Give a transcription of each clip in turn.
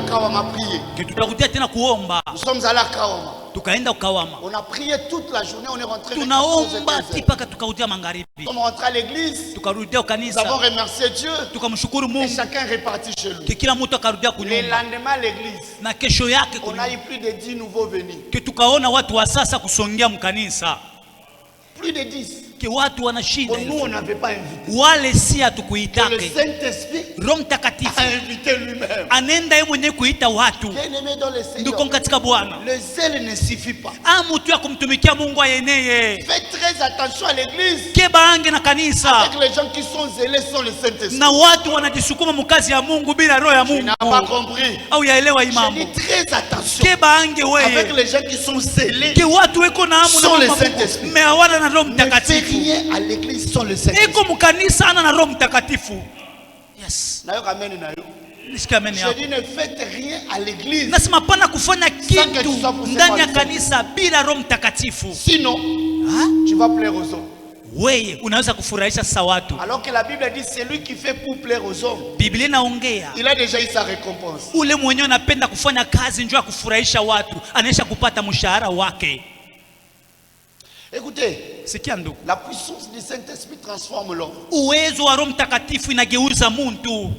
tutakutia tena kuomba. Nous sommes allés à Kawama. Tukaenda Kawama. On a prié toute la journée, on est rentré. Tunaomba tipaka tukarudia magharibi. Nous sommes rentrés à l'église. Tukarudia Nous kanisa. avons remercié Dieu. Tukamshukuru Et Mungu. chacun est reparti chez lui. Kila mtu akarudia Le kunyumba. lendemain à l'église, Na kesho yake on a eu plus de 10 nouveaux venus. tukaona watu wa sasa kusongea mkanisa. Plus de 10. Watu wana shida. Nous, on n'avait pas invité. Wale si Le hatukuitake. Saint-Esprit Roho Mtakatifu a invité lui-même. anenda yeye mwenyewe kuita watu. Bien-aimé dans le Seigneur, Ndugu katika Bwana. le zèle ne suffit pas. Mtu ya kumtumikia Mungu ayeneye. Faites très attention à l'église. Kebaange na kanisa. Avec les gens qui sont zélés sans le Saint-Esprit. Na watu wanajisukuma mkazi ya Mungu bila roho ya Tu Mungu. n'as pas compris. Au yaelewa Je imambo. dis très attention. Kebaange wewe. Avec les gens qui sont zélés. Ke watu weko na hamu Sans le na Saint-Esprit. Mais hawana na Roho Ne fais Mtakatifu. rien à l'église sans le Saint-Esprit. Eko mkanisa ana na Roho Mtakatifu. Yes. Nayo kameni nayo. Nisikia ameni Je hapo. dis ne faites rien à l'église. Nasema pana kufanya kitu que tu sois poussé ndani par ya le kanisa bila Roho Mtakatifu. Sinon, tu vas plaire aux hommes. Wewe unaweza kufurahisha sasa watu. Alors que la Bible dit c'est lui qui fait pour plaire aux hommes. Biblia inaongea Il a déjà eu sa récompense. ule mwenyewe anapenda kufanya kazi njoo ya kufurahisha watu, anaisha kupata mshahara wake. Écoutez, Sikia ndugu. la puissance du Saint-Esprit transforme l'homme. Uwezo wa Roho Mtakatifu inageuza mtu.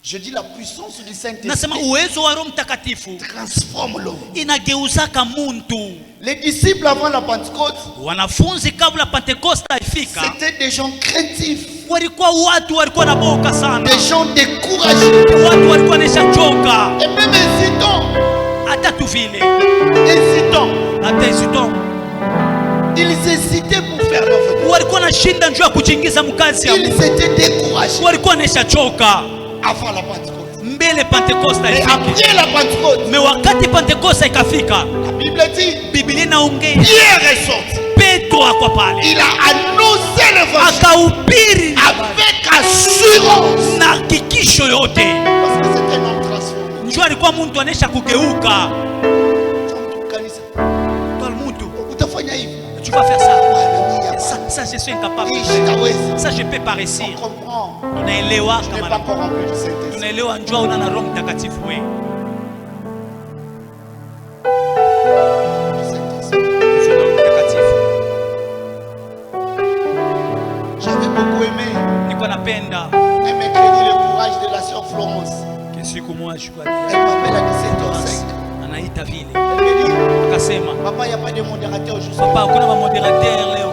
Je dis la puissance du Nasema Saint-Esprit uwezo wa Roho Mtakatifu transforme l'homme. inageuzaka mtu. Les disciples avant la Pentecôte, Wanafunzi kabla Pentekoste ifika c'était des gens craintifs, walikuwa watu walikuwa na boka sana. des gens découragés. Watu walikuwa nesha choka. Et même hésitants, Hata tu vile. Hata hesitons. ils hésitaient pour faire leur vie. Walikuwa na shinda njoo ya kuchingiza mkazi ya Mungu. Ils étaient découragés Walikuwa nesha choka. avant la Pentecôte. Mbele Pentekoste Et ifika. après la Pentecôte, Me wakati Pentekoste ikafika, la Bible dit, Biblia inaongea Pierre est sorti. Petro akwa pale. Il a annoncé l'évangile Akahubiri avec assurance. na hakikisho yote. Parce que c'était un homme transformé. Njoo alikuwa mtu anesha kugeuka. Kanisa, Toi mtu, utafanya hivi. tu vas faire ça. Hallelujah. Ça je suis incapable. Hii sitawezi. Ça je peux pas On réussir. comprend. Unaelewa Je n'ai kama pas encore rempli du Saint-Esprit. unaelewa njoo una na Roho Mtakatifu wewe. Du Saint-Esprit. Njoo na Roho Mtakatifu. J'avais beaucoup aimé Nilikuwa napenda un mercredi le courage de la sœur Florence. siku moja kwa Elle m'appelle à 17h05. anaita vile. Elle me dit, Akasema, papa, il n'y a pas de modérateur aujourd'hui. "Papa, hakuna ba moderateur leo."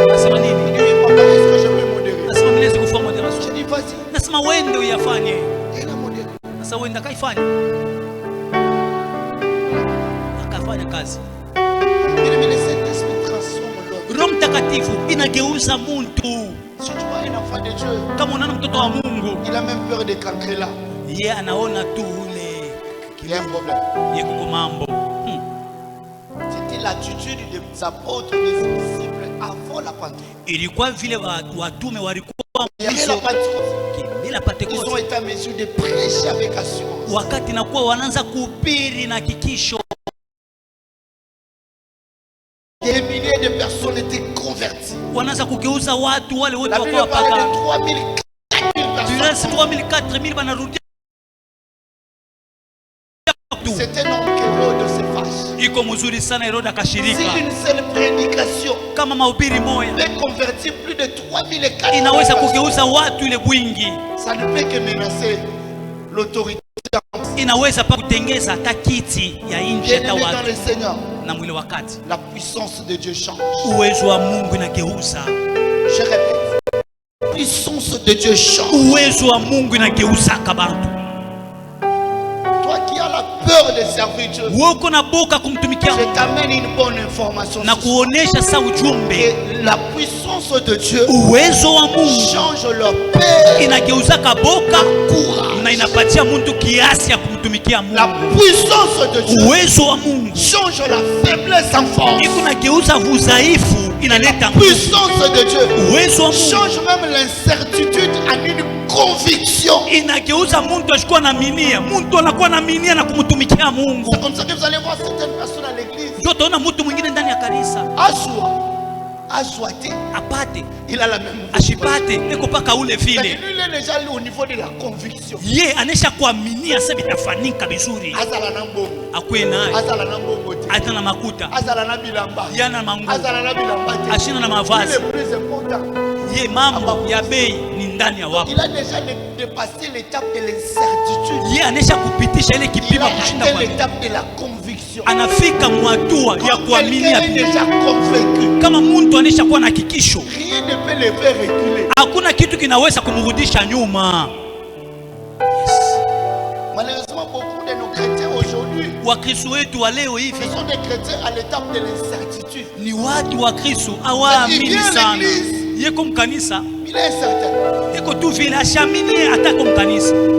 Nasema Il nini? dit, oui, papa, est-ce que je peux modérer? Nasema mimi siwezi kufanya moderation. Je dis, vas-y. Nasema wende uyafanye. Elle a modéré. Sasa wenda kaifanya. Akafanya kazi. Bien-aimé, le Saint-Esprit transforme l'homme. Roho Mtakatifu inageuza mtu. Si tu vois un enfant de Dieu, Kama unaona mtoto wa Mungu, il a même peur de cancrer là. yeye anaona tu ule Il y a un problème. yeko mambo. C'était l'attitude des apôtres, des disciples avant la Pentecôte. Ilikuwa vile watume walikuwa Il y avait la Pentecôte. bila Ils ont Pentekoste. été en mesure de prêcher avec assurance. Wakati nakuwa wanaanza kuhubiri na hakikisho, Des milliers de personnes étaient converties. wanaanza kugeuza watu wale wote La Bible wakawa parle de pagani. 3000, 4000 Durasi personnes. 3000 4000 wanarudia tu. C'était non que Hérode se fâche. Iko mzuri sana Herode Si akashirika. une seule prédication Kama mahubiri moya peut convertir plus de 3000 et 4000 inaweza personnes, kugeuza watu ile bwingi, ça ne peut que menacer l'autorité. inaweza pa kutengeza hata kiti ya nchi hata Bien-aimé dans watu le Seigneur, na mwile wakati. la puissance de Dieu change. Uwezo wa Mungu inageuza. Je répète, la puissance de Dieu change. Uwezo wa Mungu inageuza kabantu. Toi qui as la peur de servir Dieu, Wewe uko na boka kumtumikia je t'amène une bonne information. na ce soir. kuonesha sa ujumbe. Et la puissance de Dieu Uwezo wa Mungu change leur peur, inageuza kaboka courage. na inapatia mtu kiasi ya kumtumikia La Mungu. puissance de Dieu Uwezo wa Mungu change la faiblesse en force. iko nageuza udhaifu inaleta nguvu. Puissance de Dieu Uwezo wa Mungu change même l'incertitude en une conviction. inageuza mtu ashikuwa na minia, mtu anakuwa na minia na kumtumikia Mungu. C'est comme ça que vous allez voir certaines personnes à l'église. Ndio utaona mtu mwingine ndani ya kanisa Assois. Azoité. apate Il a la même ashipate eko paka ule vile. Lui, il est déjà au niveau de la conviction. Ye anesha kuaminia sasa vitafanyika vizuri. Azala na mbongo. Akwe naye Azala na mbongo. hata na makuta Azala na bilamba. yana mangu Azala na bilamba. ashina na mavazi. Le plus important. Ye mambo ya bei ni ndani ya wapo. Il a déjà dépassé l'étape de l'incertitude. Ye anesha kupitisha ile Il kipimo a kushinda atteint kwa l'étape de la conviction. anafika mwatua ya Quand kuaminia. quelqu'un est déjà convaincu, Kama mtu anesha kuwa na hakikisho, rien ne peut le faire reculer. hakuna kitu kinaweza kumrudisha nyuma. Malheureusement, beaucoup de nos chrétiens aujourd'hui, Wakristo wetu wa leo ce hivi sont des chrétiens à l'étape de l'incertitude. ni watu wa Kristo hawaamini sana. Yeko mkanisa Il est incertain. yeko tu vile ashamini atako mkanisa, Même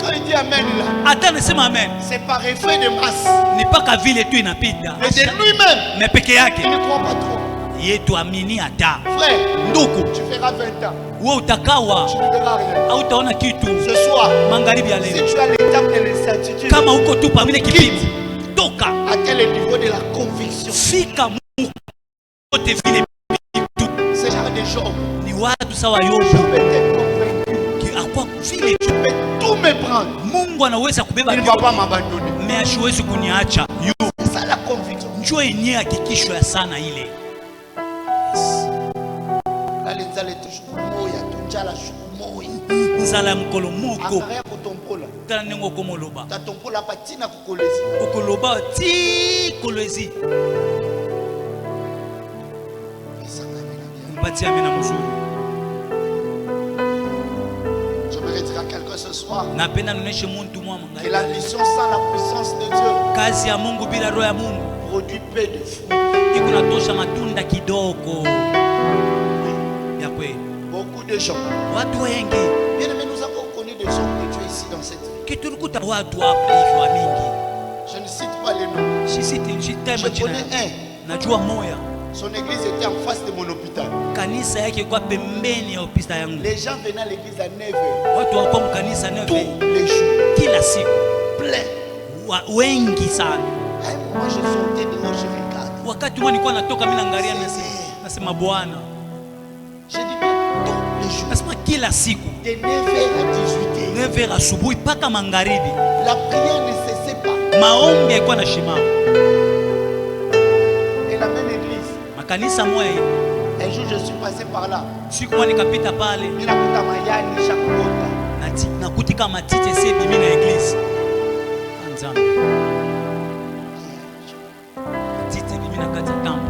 quand il dit Amen là, hata anasema amen c'est par effet de masse. ni paka vile tu inapita, Mais de lui-même, na peke yake il ne croit pas trop. yetu amini hata. Frère, Ndugu, tu feras 20 ans. wewe utakawa Tu ne verras rien. au utaona kitu Ce soir, magharibi ya si leo. tu as l'étape de l'incertitude, Kama uko tu pa vile kipimo, toka atteins le niveau de la conviction. fika wote vile tu C'est genre des gens. ni watu sawa Je Yobu peux être convaincu. akwa vile Je peux tout me prendre. Mungu anaweza kubeba Il ne va pas vyote, m'abandonner. mais hasiwezi kuniacha. C'est ça la conviction. Njoo yenyewe hakikisho ya sana ile. Là, les allées toujours moya, ton jala moya. Nzala ya mkolo moko Après, pour ton pôle, tala ndenge okomoloba t'as ton pôle à patina kukolezi. okoloba ti kolwezi mpatie amena mzuri. J'aimerais dire à quelqu'un ce soir Napenda nionyeshe muntu mwa que mwangalia la mission sans la puissance de Dieu kazi ya Mungu bila roho ya Mungu produit peu de fruits. iko natosha matunda kidogo ya kweli. Beaucoup de gens. Watu wengi Bien aimé, nous avons connu des hommes de Dieu ici dans cette vie. kitulikuta watu hapa hivi wa mingi, Je ne cite pas les noms. sitema Je jina, connais un. najua moya Son église était en face de mon hôpital. kanisa yake kwa pembeni ya hospitali yangu. Les gens venaient à l'église à 9h. Watu wako mkanisa Tous neve les jours. kila siku Plein. wengi sana. À un moment, je sortais dehors, je regarde. Wakati mwa nilikuwa natoka mimi naangalia, nasema Bwana, J'ai dit, mais tous les jours. nasema kila siku De 9h à 18h. 9h asubuhi mpaka magharibi La prière ne cessait pas. maombi yalikuwa na shimama. Et la même église. Makanisa moya Un jour, je suis passé par là. siku moja nikapita pale Il a pris Mayani, Chakota. nakutika matite sebi mimi na eglise anzana matite mimi na kati ya tambo.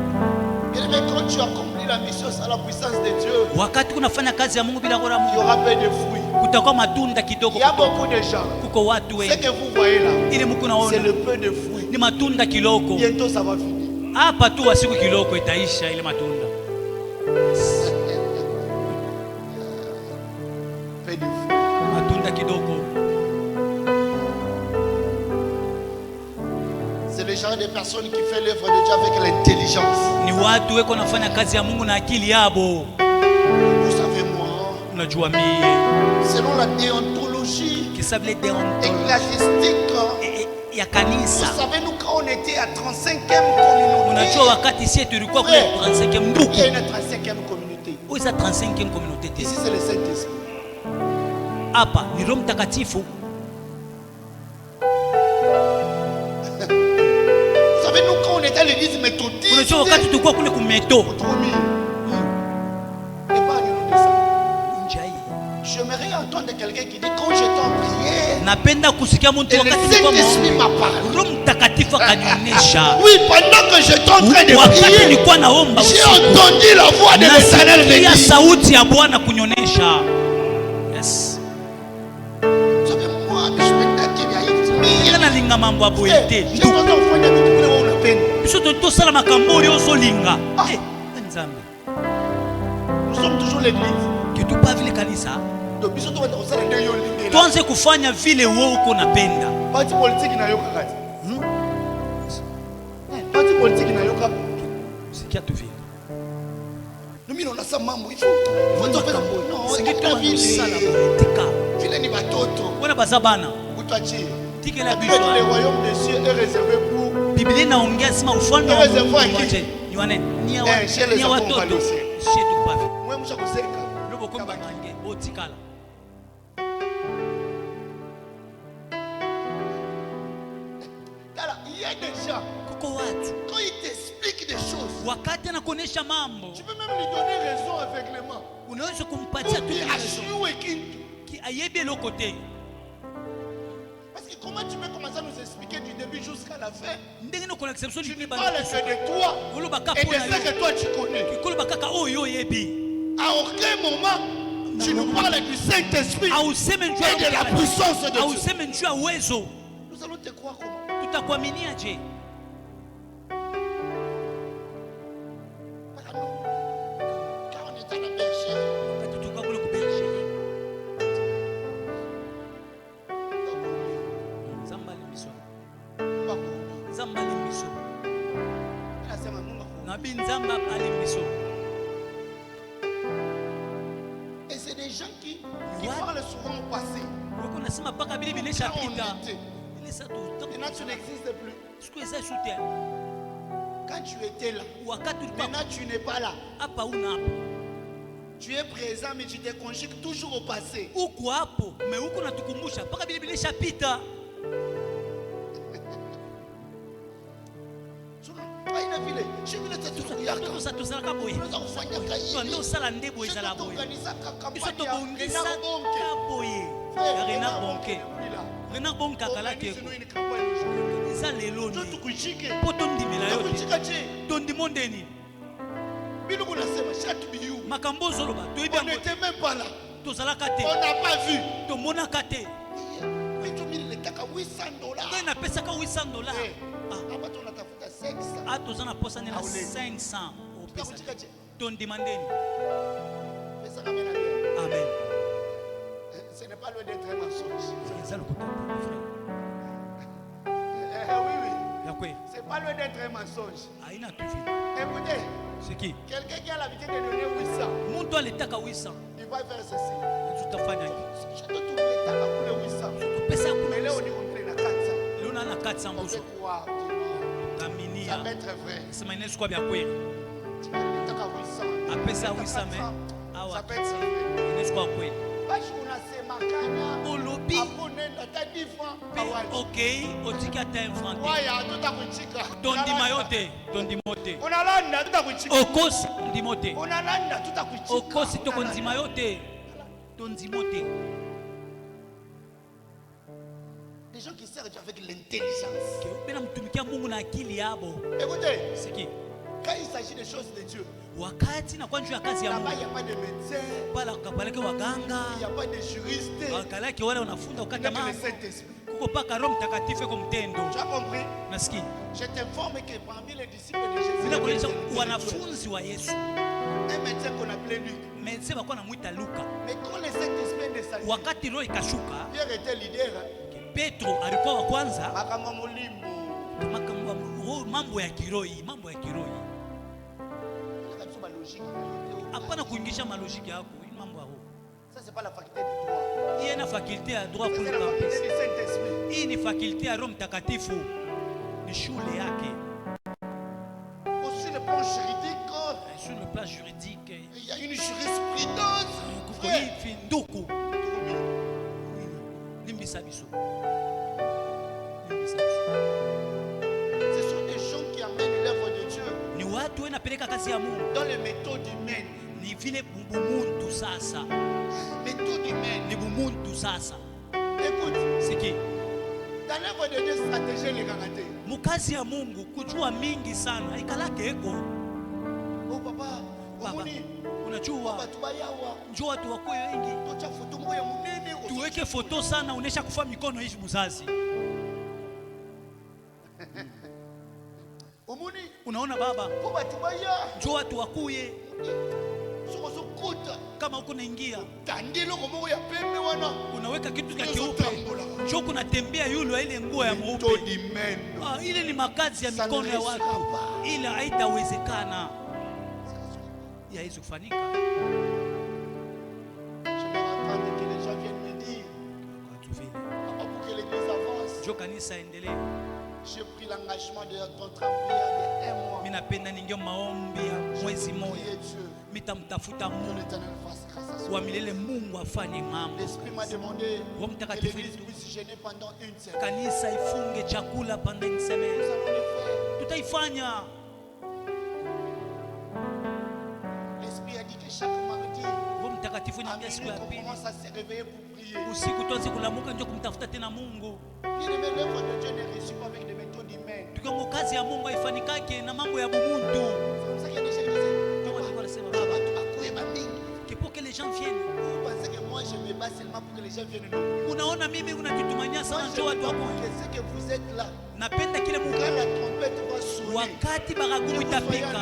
Bien aimé, quand tu accomplis la mission sans la puissance de Dieu, Wakati kunafanya kazi ya Mungu bila roho ya il y Mungu aura peu de fruits. kutakuwa matunda kidogo. Il y a beaucoup de gens. Kuko watu Ce wengi que vous voyez là, ile mko c'est naona le peu de fruits. ni matunda kiloko. Bientôt, ça va finir. Hapa tu wa siku kiloko itaisha ile matunda. Peu de fruits. Matunda kidogo. C'est le genre de personnes qui fait l'œuvre de Dieu avec l'intelligence. Ni watu weko nafanya kazi ya Mungu na akili yabo. Vous savez, moi, Unajua mie selon la déontologie kisabile deontology ecclésiastique, ya vous kanisa. savez, nous, quand on était à 35e communauté, Unajua wakati sisi tulikuwa kule 35e ndugu. il y a une 35e communauté. Uza 35e communauté te. Ici, c'est le Saint-Esprit. Hapa ni Roho Mtakatifu. Vous savez, nous, quand on était à l'église méthodiste, Unajua wakati tulikuwa kule kumeto. épargne-nous de ça. Njai. J'aimerais entendre quelqu'un qui dit, quand j'étais en prière, Napenda kusikia mtu et le wakati nilikuwa Saint-Esprit maombi. m'a parlé. Roho Mtakatifu akanionyesha. Oui, pendant que j'étais en train de Wakati prier, nilikuwa naomba j'ai usiku. entendu la voix de l'Éternel me Nasikia dire, sauti ya Bwana kunionesha. Yes. vous savez, moi, je me dis qu'il y a une Ila nalinga mambo ya boye te. j'ai entendu enfant de tout le monde, on a peine. Biso tosala makambo oyo ozolinga. Ah. Nzambe. Nous sommes toujours l'église. Kitupa vile kanisa. Donc, nous sommes dans ça, les deux, ils sont Tuanze kufanya vile wewe uko napenda. parti politique na yoka kati. Parti politique na yoka. Sikia tu vile. Nous mimi naona ça mambo il faut tofela boy. Non, Sikia c'est vile. sala politika. Vile ni batoto. Wana baza bana. Utachi. Tikela Le biso. royaume des cieux est réservé pour Biblia inaongea sema ufalme wa Reservoir Mungu qui? wote chez les enfants, on va le aussi. Moi, Moi, je sais il y a des gens, quand ils t'expliquent des choses, tu peux même lui donner raison aveuglément. Parce que comment tu peux commencer à nous expliquer du début jusqu'à la fin? Tu ne parles que de toi et de ce que toi tu connais. À aucun moment tu nous parles du Saint-Esprit et de la puissance de Dieu. Nous allons te croire comment? Car on est à la bergerie. Et c'est des gens qui parlent souvent au passé. Quand on était. Maintenant tu n'existes plus. Quand tu étais là, maintenant tu n'es pas là. Tu es présent mais tu te conjugues toujours au passé. On n'était même pas là. On n'a pas vu. Amen. Ce n'est pas loin d'être un mensonge. Oui. C'est pas loin d'être un mensonge. Écoutez, c'est qui? Quelqu'un qui a l'habitude de donner 800. Il va faire ceci. Je te trouve les takas pour les 800. Mais là, on est compris la 400. On fait quoi? Ça va être vrai. C'est les takas 800. Ça peut être vrai. Ok, otikata un franc. Tondimote. Okosi ndimote. Okosi tokondimayote. Tondimote. Des gens qui servent avec l'intelligence. Écoutez, c'est qui? Quand il s'agit des choses de Dieu, là-bas il n'y a pas de médecin, il n'y a pas de juriste, il n'y a que le Saint-Esprit. Tu as compris? Je t'informe que parmi les disciples de Jésus, un médecin qu'on appelait Luc. Mais quand le Saint-Esprit est descendu, Pierre était leader. Petro alikuwa wa kwanza. Mambo ya kiroi. Hapana kuingisha malojiki yako, hii mambo yako. Ça c'est pas la faculté du droit. Hii ni faculté ya droit pour le Hii ni faculté ya Roho Mtakatifu. Ni shule yake. Sur le plan juridique, il y a une jurisprudence. Nduku. Limbisabiso. Ce sont des gens qui amènent l'œuvre de Dieu. Ni watu wanapeleka kazi ya Mungu. Dans les méthodes humaines. Ni vile bumuntu sasa. Méthode humaine. Ni bumuntu sasa. Écoute. C'est qui? Dans l'œuvre de Dieu, stratégie les garanties. Mukazi ya Mungu kujua mingi sana. Ikalake eko. Oh papa. Unajua njoo watu wakwe wengi tuweke foto sana unesha kufa mikono hivi mzazi. Unaona baba, njoo watu wakuye kama huko naingia unaweka kitu cha kiupe, njoo kunatembea yule ile nguo ya mweupe. Ile ni makazi ya mikono ya watu, ile haitawezekana. Haiwezi kufanyika. Pour que l'église avance, njoo kanisa endelee. J'ai pris l'engagement de rentrer en prière de 1 mois. Minapenda ninge maombi ya mwezi moja. Mitamtafuta Mungu. Wa milele Mungu afanye mambo. L'Esprit m'a demandé que l'église puisse jeûner pendant 1 semaine. Kanisa ifunge chakula pendant 1 semaine. Nous allons le faire. Tutaifanya. L'Esprit a dit que chaque mardi, on commence à se réveiller pour prier. Usiku tuanze kulamuka ndio kumtafuta tena Mungu. Bien-aimé, l'œuvre de Dieu ne réussit pas avec des méthodes humaines. Tukiwa kazi ya Mungu haifanikake na mambo ya bumuntu. C'est comme ça qu'il y a des gens qui disent que pour que les gens viennent. Vous pensez que moi je me bats seulement pour que les gens viennent nous. Unaona mimi unakitumania sana njoo watu wako. Je sais que vous êtes là. Napenda kile Mungu. Quand la trompette va sonner. Wakati baragumu itapika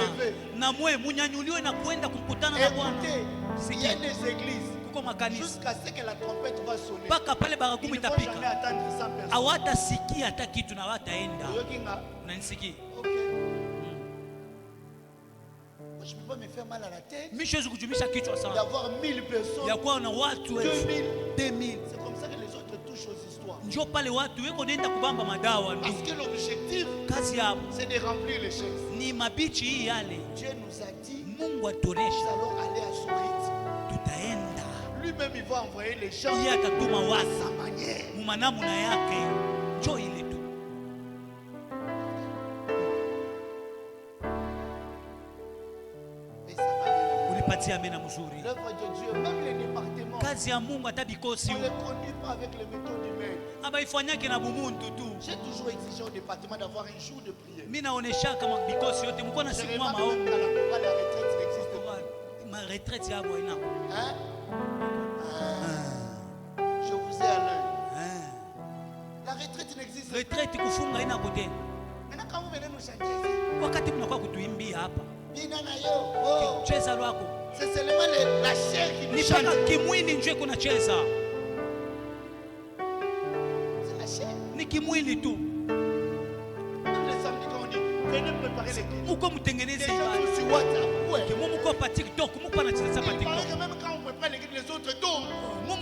na mwe munyanyuliwe na kwenda kukutana na Bwana. Il y a des églises jusqu'à ce que la trompette va sonner. Paka pale baragumu itapika. Awata sikia hata kitu na wataenda. Unanisikia? Okay. Je ne peux pas me faire mal à la tête. D'avoir 1000 personnes. 2000. C'est comme ça que les autres touchent aux histoires. Parce que l'objectif, c'est de remplir les chaises. Dieu nous a dit, nous allons aller à son rythme. Lui-même, il va envoyer les gens à sa manière. L'œuvre de Dieu, même les départements, on ne les conduit pas avec les méthodes humaines. J'ai toujours exigé au département d'avoir un jour de prière. Je ne pas la retraite n'existe pas. Ma retraite, hein? Je vous ai à l'œil. La retraite n'existe pas. Maintenant, quand vous venez nous chanter c'est seulement la chair qui nous chante. C'est la chair. Même le samedi quand on dit venez préparer l'église. Les gens sont sur WhatsApp. Ouais. Il paraît que même quand on prépare l'église, les autres dorment.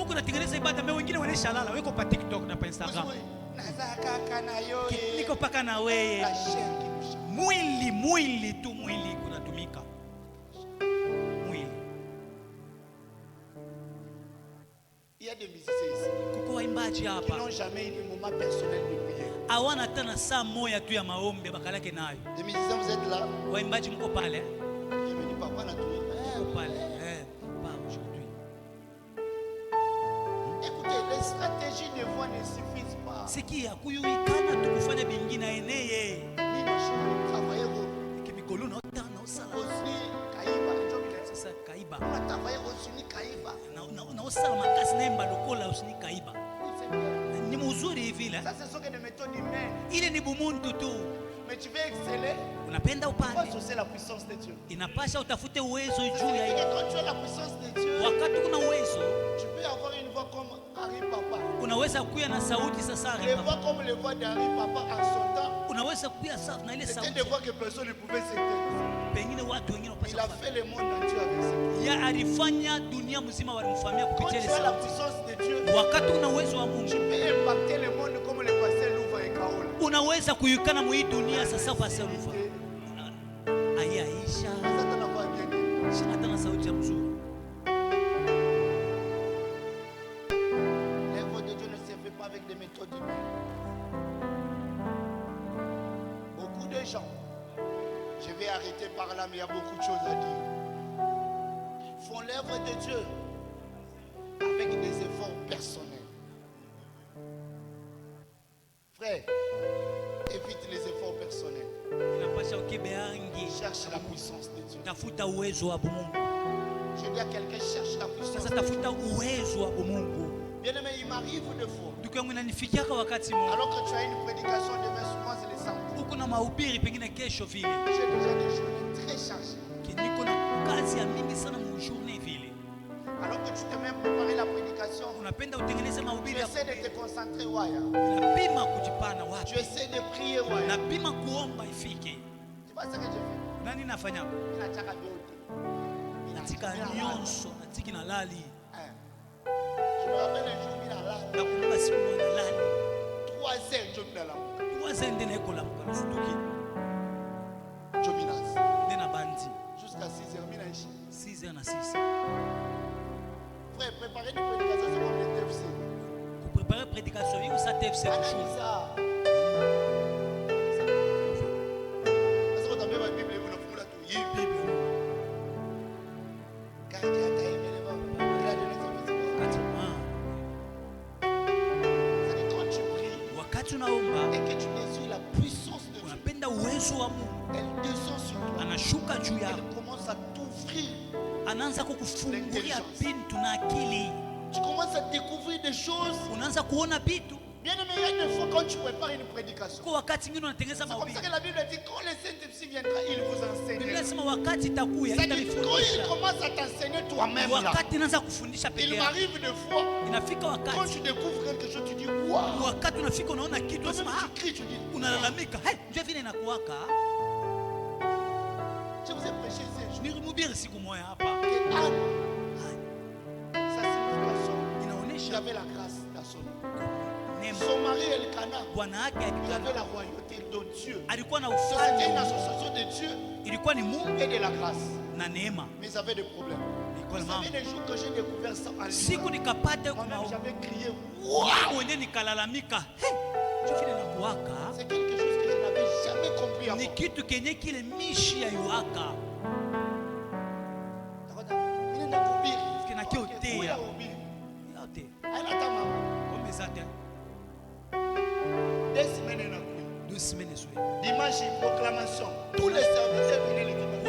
La chair qui nous chante. Mwili tu mwili kunatumika. Il y a des musiciens ici qui n'ont jamais eu un moment personnel de prière. Des musiciens, vous êtes là. Bienvenue, papa n'a tout. Écoutez, les stratégies de voix ne suffisent pas. On a travaillé au Suni Kaïba. Ça, ce sont des méthodes humaines. Mais tu veux exceller, tu vas associer la puissance de Dieu. Et quand tu as la puissance de Dieu, tu peux avoir une voix comme Harry Papa. Les voix comme les voix d'Harry Papa en son temps, c'était des voix que personne ne pouvait s'éteindre. Il a fait le monde entier avec ça. Quand tu as la puissance de Dieu, tu peux impacter le monde comme le pasteur Louva et Kaola. Unaweza kuyukana mwi dunia sasa pasa rufa. Aisha. Shanatana sauti ya mzuri. L'œuvre de Dieu ne se fait pas avec des méthodes humaines. Beaucoup de gens, je vais arrêter par là, mais il y a beaucoup de choses à dire, font l'œuvre de Dieu avec des efforts personnels. Frère, évite les efforts personnels. Cherche la puissance de Dieu. Je dis à quelqu'un, cherche la puissance de Dieu. Bien-aimé, il m'arrive de fois. Alors que tu as une prédication demain, souvent c'est les samedis. J'ai déjà des journées très chargées. Alors que tu t'es même préparé la prédication, tu essaies de te concentrer. Tu essaies de prier. Tu vois ce que je fais? Je me rappelle un jour, 3 heures, je me Jusqu'à 6h, 6h na 6. Frère, préparez une prédication comme le TFC. Pour préparer une prédication, il y a ça TFC. Est-ce que tu as même la Bible et vous n'avez pas tout. Car tu as aimé les gens. Quand tu pries et que tu désires la puissance de Dieu, elle descend sur toi. Elle commence à t'ouvrir. Tu commences à découvrir des choses. Bien aimé, il y a des fois quand tu prépares une prédication, c'est comme ça que la Bible dit quand le Saint-Esprit viendra, il vous enseignera. C'est-à-dire quand il commence à t'enseigner toi-même là, il m'arrive des fois, quand tu découvres quelque chose, tu dis waouh. Tu cries, tu dis je vous ai prêché ces jours que Anne, sa signification, il avait la grâce d'Assonie. Son mari Elkana, il avait la royauté de Dieu. C'était une association de Dieu et de la grâce. Mais ils avaient des problèmes. Vous savez les jours que j'ai découvert ça en ligne, moi-même j'avais crié waouh. C'est quelque chose que je n'avais jamais compris avant. Dimanche, proclamation. Tous les services venaient le dimanche.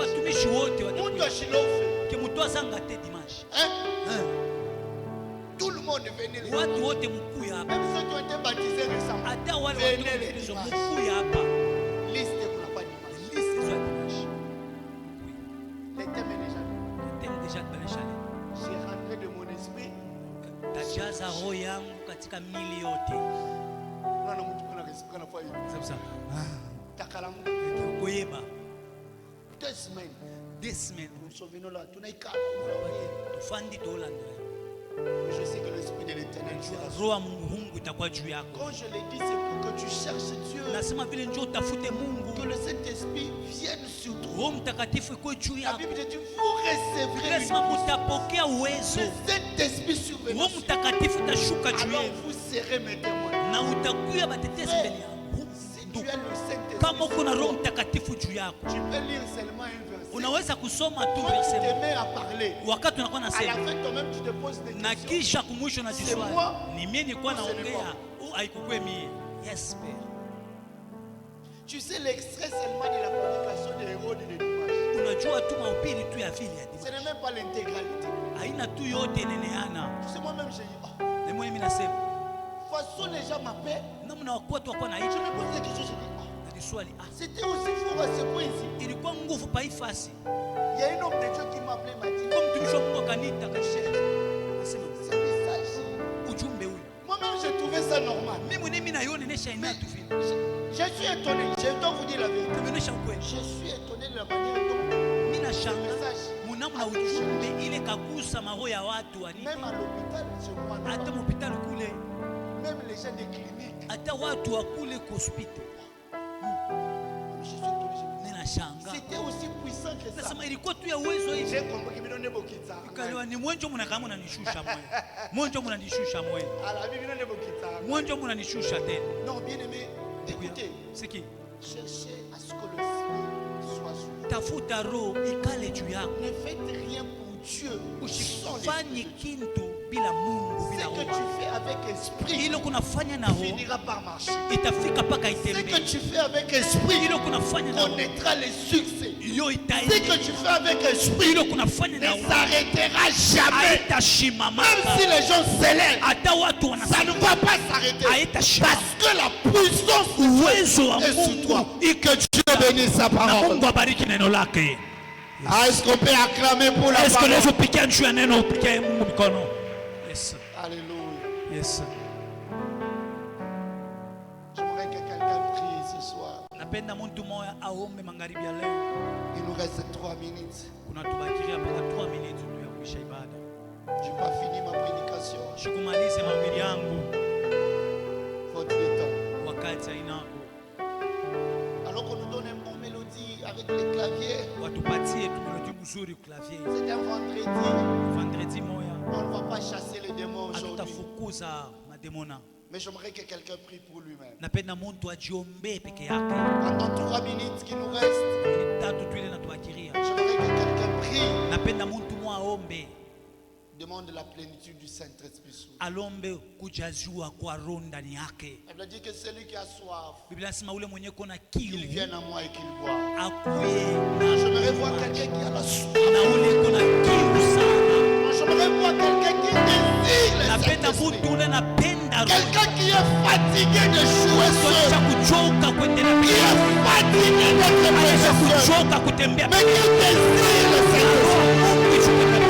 Tout le monde venait le dimanche. Même ceux qui ont été baptisés récemment venaient le dimanche. Liste qu'on n'a pas dimanche. Les thèmes déjà. J'ai rentré de mon esprit. Deux semaines. Nous sommes venus là. Je sais que l'esprit de l'Éternel sera. Quand je l'ai dit, c'est pour que tu cherches Dieu. Que le Saint-Esprit vienne sur toi. La Bible dit vous recevrez le Saint-Esprit survenant sur vous. Alors vous serez mes témoins. Si tu as le Saint-Esprit, tu peux lire seulement un verset. Quand tu te mets à parler, à la fin toi-même tu te poses des questions. C'est moi ou Yes, Père. Tu sais l'extrait seulement de la prédication de Hérode de dimanche. Ce n'est même pas l'intégralité. Tu sais moi-même j'ai dit façon les gens m'appellent. Je me pose des questions, je dis c'était aussi fort à ce point ici. Il y a un homme de Dieu qui m'a appelé, m'a dit moi-même j'ai trouvé ça normal. Mais je suis étonné, je dois vous dire la vérité. Je suis étonné de la manière dont le message même à l'hôpital, je crois. Même les gens des cliniques. C'était aussi puissant que ça. J'ai compris qu'il me donnait beaucoup de ça. Non, bien aimé, écoutez. Cherchez à ce que le Esprit soit sur vous. Ne faites rien pour Dieu. Ce que tu fais avec esprit finira par marcher. Ce que tu fais avec esprit connaîtra le succès. Ce que tu fais avec esprit ne s'arrêtera jamais. Même si les gens s'élèvent, ça ne va pas s'arrêter. Parce que la puissance est sur toi. Et que Dieu bénisse sa parole. Est-ce qu'on peut acclamer pour la parole? Alléluia. Yes. J'aimerais que quelqu'un prie ce soir. Il nous reste 3 minutes. Je n'ai pas fini ma prédication. Votre temps. mzuri clavier. C'est un vendredi. Vendredi moya. On ne va pas chasser les démons aujourd'hui. Atutafukuza mademona. Mais j'aimerais que quelqu'un prie pour lui-même. Napenda muntu ajiombe peke yake. Pendant 3 minutes qui nous restent, j'aimerais que quelqu'un prie. Napenda muntu mwa aombe. Demande la plénitude du Saint-Esprit. Alombe kujazua kwa roho ndani yake. Elle dit que celui qui a soif, Biblia inasema ule mwenye kona kiu, qu'il vienne à moi et qu'il boive. Akuye. J'aimerais voir quelqu'un qui a la soif. Na ule kona kiu sana. J'aimerais voir quelqu'un qui désire le Napenda Saint-Esprit. muntu ule napenda roho. Quelqu'un qui est fatigué de jouer seul. Qui est fatigué d'être précieux. Mais qui désire le Saint-Esprit.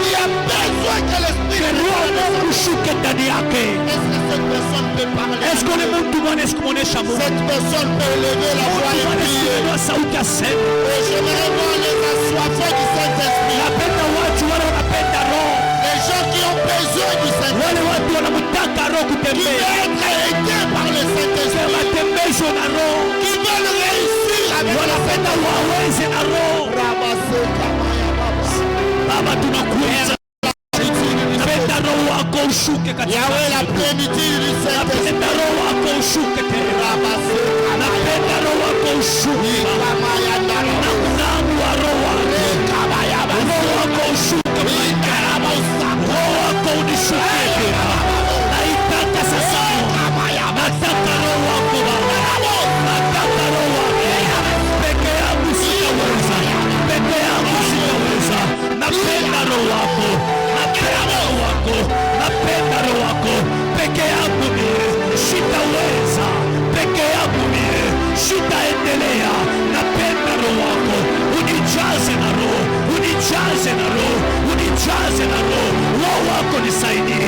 Qui a besoin que l'Esprit de Dieu. Est-ce que cette personne peut parler? Cette personne peut élever la voix et prier. Et j'aimerais voir les assoiffés du Saint-Esprit. Les gens qui ont besoin du Saint-Esprit. Qui veulent être aidés par le Saint-Esprit. Qui veulent réussir avec le Saint-Esprit. Yahweh, la plénitude du Saint-Esprit. Unijaze na roho, unijaze na roho, roho wako nisaidie.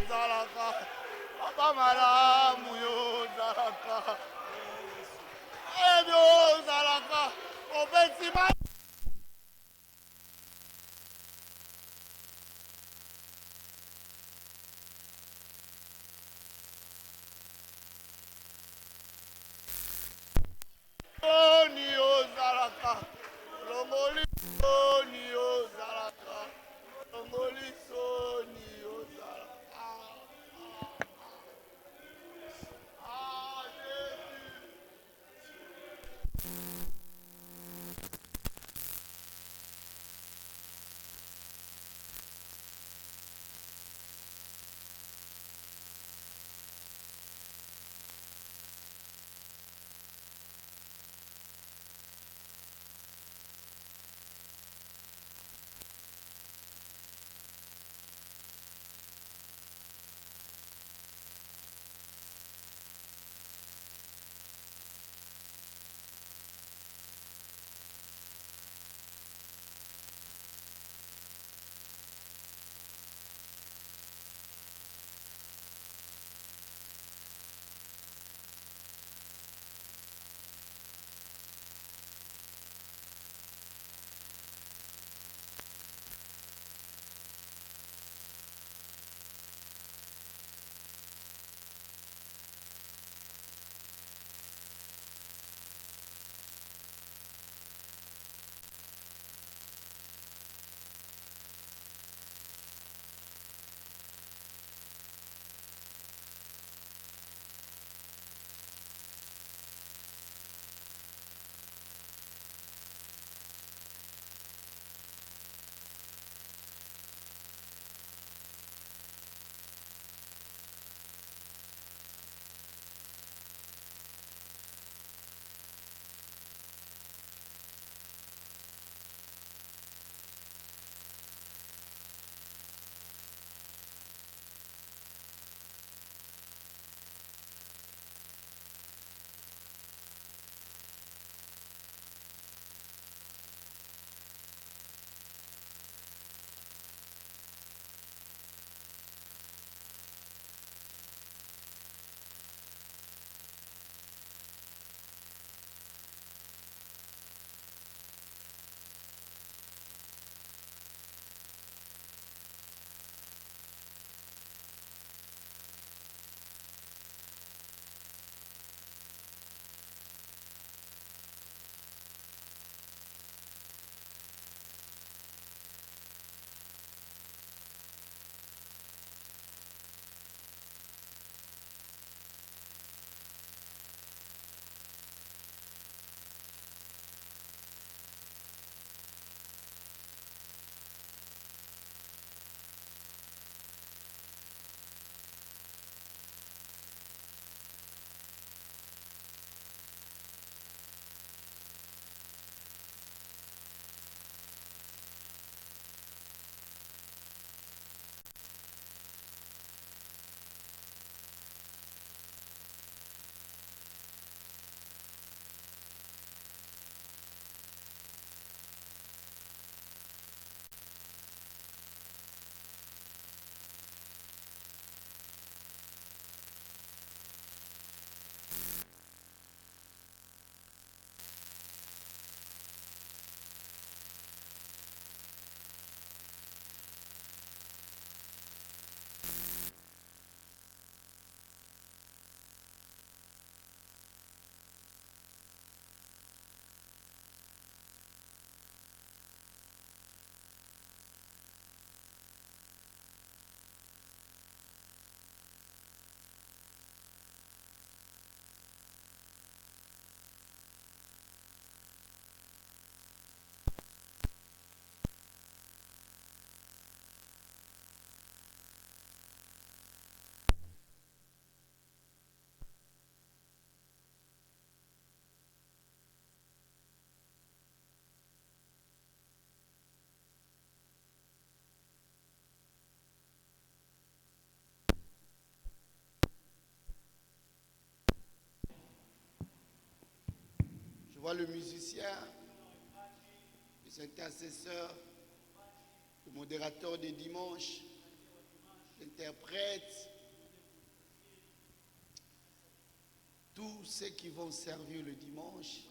zalaka. Papa malamu yo zalaka. Yo zalaka. Obesima. Ni yo zalaka. Longoli ni yo zalaka. Longoli ni yo zalaka. Je vois le musicien, les intercesseurs, le modérateur des dimanches, interprètes, tous ceux qui vont servir le dimanche.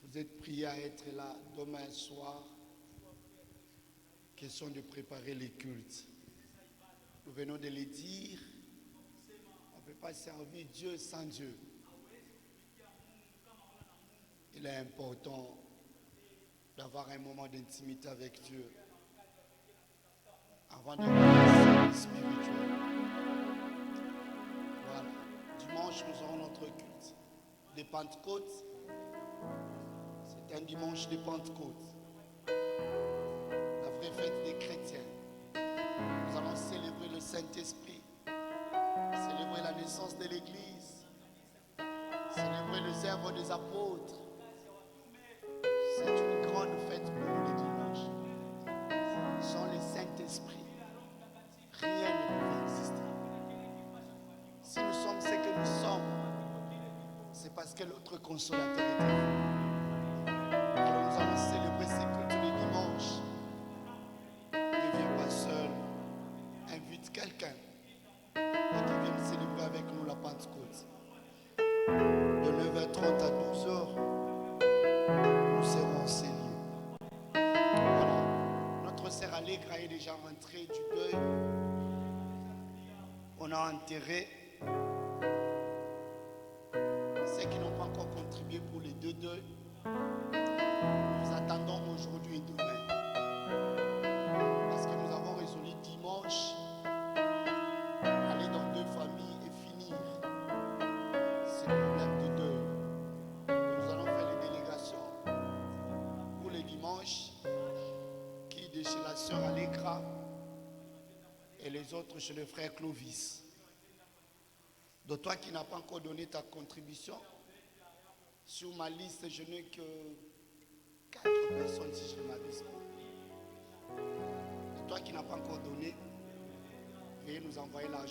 Vous êtes priés à être là demain soir. Question de préparer les cultes. Nous venons de le dire. On ne peut pas servir Dieu sans Dieu. Il est important d'avoir un moment d'intimité avec Dieu avant de commencer spirituel. Voilà. Dimanche, nous aurons notre culte de Pentecôte. C'est un dimanche de Pentecôte. La vraie fête des chrétiens. Nous allons célébrer le Saint-Esprit, célébrer la naissance de l'Église, célébrer les œuvres des apôtres. C'est une grande fête pour nous les dimanches. Sans le Saint-Esprit, rien ne peut exister. Si nous sommes ce que nous sommes, c'est parce que l'autre consolateur est là. Alors nous allons célébrer ces cultes les dimanches. Ne viens pas seul. Invite quelqu'un et qui vienne célébrer avec nous la Pentecôte. De 9h30 à 12h, nous serons enseignés. Voilà. Notre sœur Allegra est déjà rentrée du deuil. On a enterré ceux qui n'ont pas encore contribué pour les deux deuils. Nous attendons aujourd'hui et demain. Parce que nous avons résolu dimanche aller dans deux familles et finir ce problème de deuil. Nous allons faire les délégations pour les dimanches qui de chez la sœur Allegra et les autres chez le frère Clovis. De toi qui n'as pas encore donné ta contribution, sur ma liste, je n'ai que 4 personnes si je ne m'abuse pas. De toi qui n'as pas encore donné, veuillez nous envoyer l'argent.